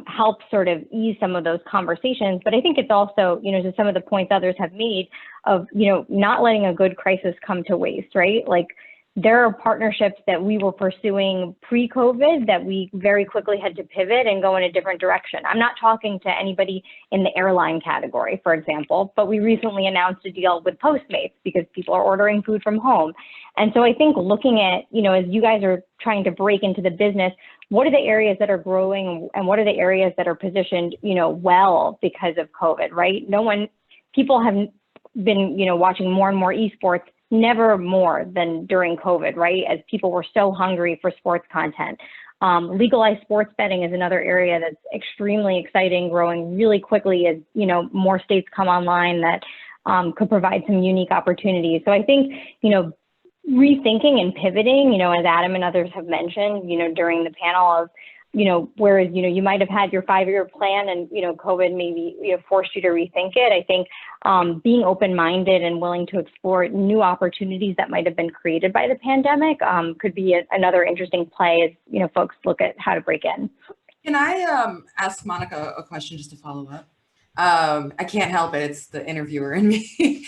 helps sort of ease some of those conversations. But I think it's also, you know, to some of the points others have made of, you know, not letting a good crisis come to waste, right? Like, there are partnerships that we were pursuing pre-COVID that we very quickly had to pivot and go in a different direction. I'm not talking to anybody in the airline category, for example, but we recently announced a deal with Postmates because people are ordering food from home. And so I think looking at, you know, as you guys are trying to break into the business, what are the areas that are growing and what are the areas that are positioned, you know, well because of COVID, right? People have been, you know, watching more and more esports, never more than during COVID, right? As people were so hungry for sports content. Legalized sports betting is another area that's extremely exciting, growing really quickly as, you know, more states come online that could provide some unique opportunities. So I think, you know, rethinking and pivoting, you know, as Adam and others have mentioned, you know, during the panel of, you know, whereas, you know, you might have had your 5-year plan and, you know, COVID maybe, you know, forced you to rethink it. I think being open-minded and willing to explore new opportunities that might have been created by the pandemic could be another interesting play as, you know, folks look at how to break in. Can I ask Monica a question just to follow up? I can't help it. It's the interviewer in me.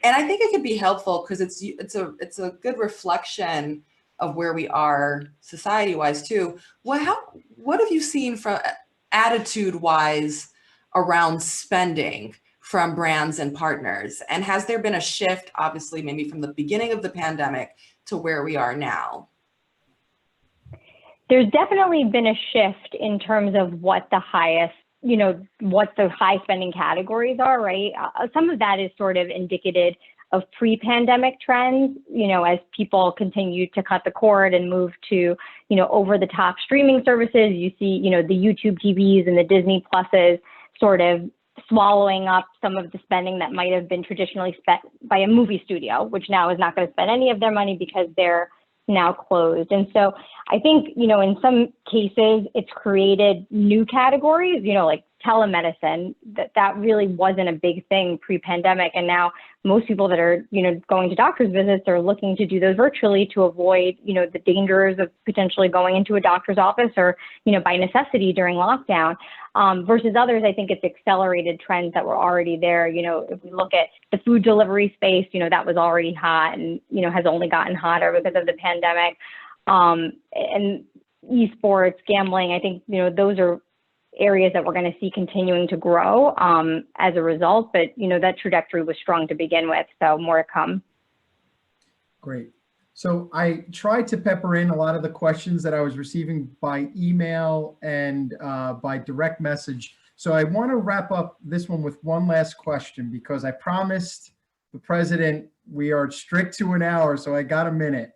And I think it could be helpful because it's a good reflection of where we are society-wise too. What have you seen from attitude-wise around spending from brands and partners? And has there been a shift, obviously, maybe from the beginning of the pandemic to where we are now? There's definitely been a shift in terms of what the highest, you know, what the high spending categories are, right? Some of that is sort of indicative of pre-pandemic trends, you know, as people continue to cut the cord and move to, you know, over the top streaming services. You see, you know, the YouTube TVs and the Disney Pluses sort of swallowing up some of the spending that might have been traditionally spent by a movie studio, which now is not going to spend any of their money because they're now closed. And so I think, you know, in some cases it's created new categories, you know, like telemedicine, that really wasn't a big thing pre-pandemic. And now most people that are, you know, going to doctor's visits are looking to do those virtually to avoid, you know, the dangers of potentially going into a doctor's office or, you know, by necessity during lockdown. Versus others, I think it's accelerated trends that were already there. You know, if we look at the food delivery space, you know, that was already hot and, you know, has only gotten hotter because of the pandemic. And esports, gambling, I think, you know, those are areas that we're going to see continuing to grow as a result. But, you know, that trajectory was strong to begin with. So more to come. Great. So I tried to pepper in a lot of the questions that I was receiving by email and by direct message. So I want to wrap up this one with one last question because I promised the president we are strict to an hour, so I got a minute.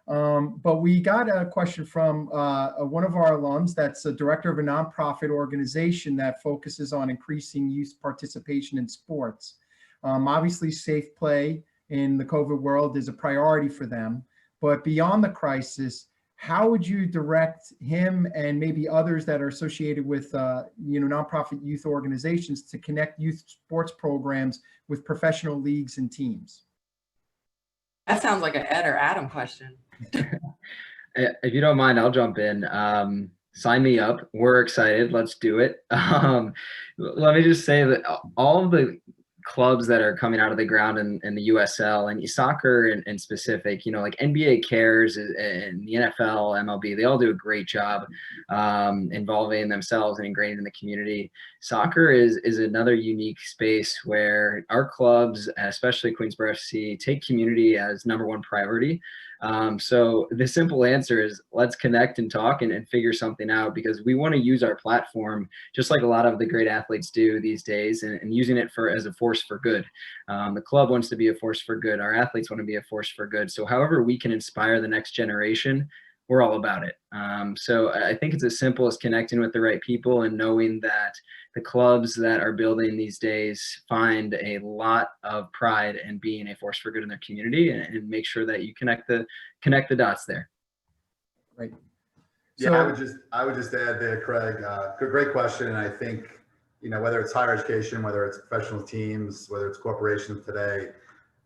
But we got a question from one of our alums that's a director of a nonprofit organization that focuses on increasing youth participation in sports. Obviously, safe play in the COVID world is a priority for them. But beyond the crisis, how would you direct him and maybe others that are associated with you know, nonprofit youth organizations to connect youth sports programs with professional leagues and teams? That sounds like an Ed or Adam question. If you don't mind, I'll jump in. Sign me up. We're excited. Let's do it. Let me just say that all of the clubs that are coming out of the ground in the USL and soccer in specific, like NBA Cares and the NFL, MLB, they all do a great job involving themselves and ingraining in the community. Soccer is another unique space where our clubs, especially Queensboro FC, take community as number one priority. So the simple answer is let's connect and talk and figure something out, because we want to use our platform just like a lot of the great athletes do these days, and using it as a force for good. The club wants to be a force for good. Our athletes want to be a force for good. So however we can inspire the next generation, we're all about it. So I think it's as simple as connecting with the right people and knowing that the clubs that are building these days find a lot of pride in being a force for good in their community, and make sure that you connect the dots there. Right. Yeah, So, I would just add there, Craig, great question. And I think, whether it's higher education, whether it's professional teams, whether it's corporations today,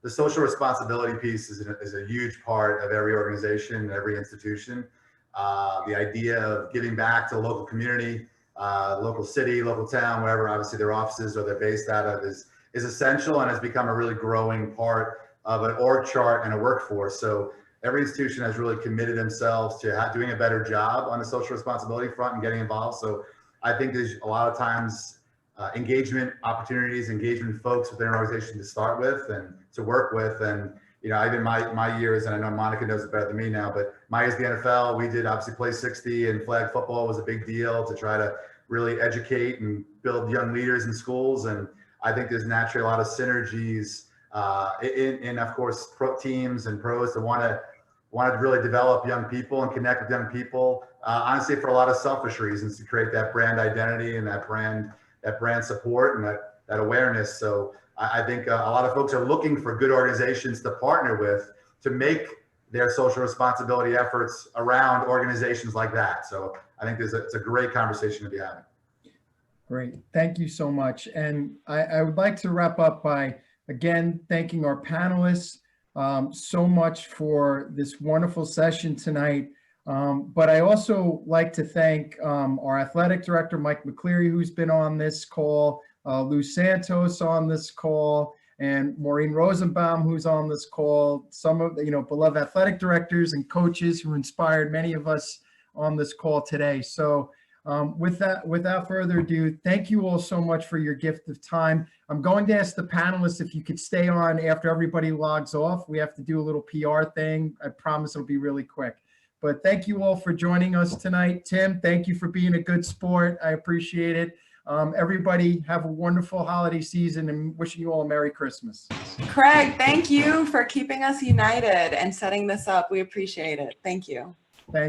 the social responsibility piece is a huge part of every organization, every institution. The idea of giving back to the local community, local city, local town, wherever obviously their offices or they're based out of is essential, and has become a really growing part of an org chart and a workforce. So every institution has really committed themselves to doing a better job on the social responsibility front and getting involved. So I think there's a lot of times engagement opportunities, engagement folks within an organization to start with and to work with. And, even my years, and I know Monica knows it better than me now, but my years at the NFL, we did obviously play 60, and flag football was a big deal to try to really educate and build young leaders in schools. And I think there's naturally a lot of synergies in of course, pro teams and pros that want to really develop young people and connect with young people, honestly, for a lot of selfish reasons, to create that brand identity and that brand support and that awareness. So I think a lot of folks are looking for good organizations to partner with to make their social responsibility efforts around organizations like that. So I think it's a great conversation to be having. great. Thank you so much. And I would like to wrap up by, again, thanking our panelists so much for this wonderful session tonight. But I also like to thank our athletic director, Mike McCleary, who's been on this call, Lou Santos on this call, and Maureen Rosenbaum, who's on this call, some of the, beloved athletic directors and coaches who inspired many of us on this call today. So without further ado, thank you all so much for your gift of time. I'm going to ask the panelists if you could stay on after everybody logs off. We have to do a little PR thing. I promise it'll be really quick. But thank you all for joining us tonight. Tim, thank you for being a good sport. I appreciate it. Everybody have a wonderful holiday season, and wishing you all a Merry Christmas. Craig, thank you for keeping us united and setting this up. We appreciate it. Thank you. Thank you.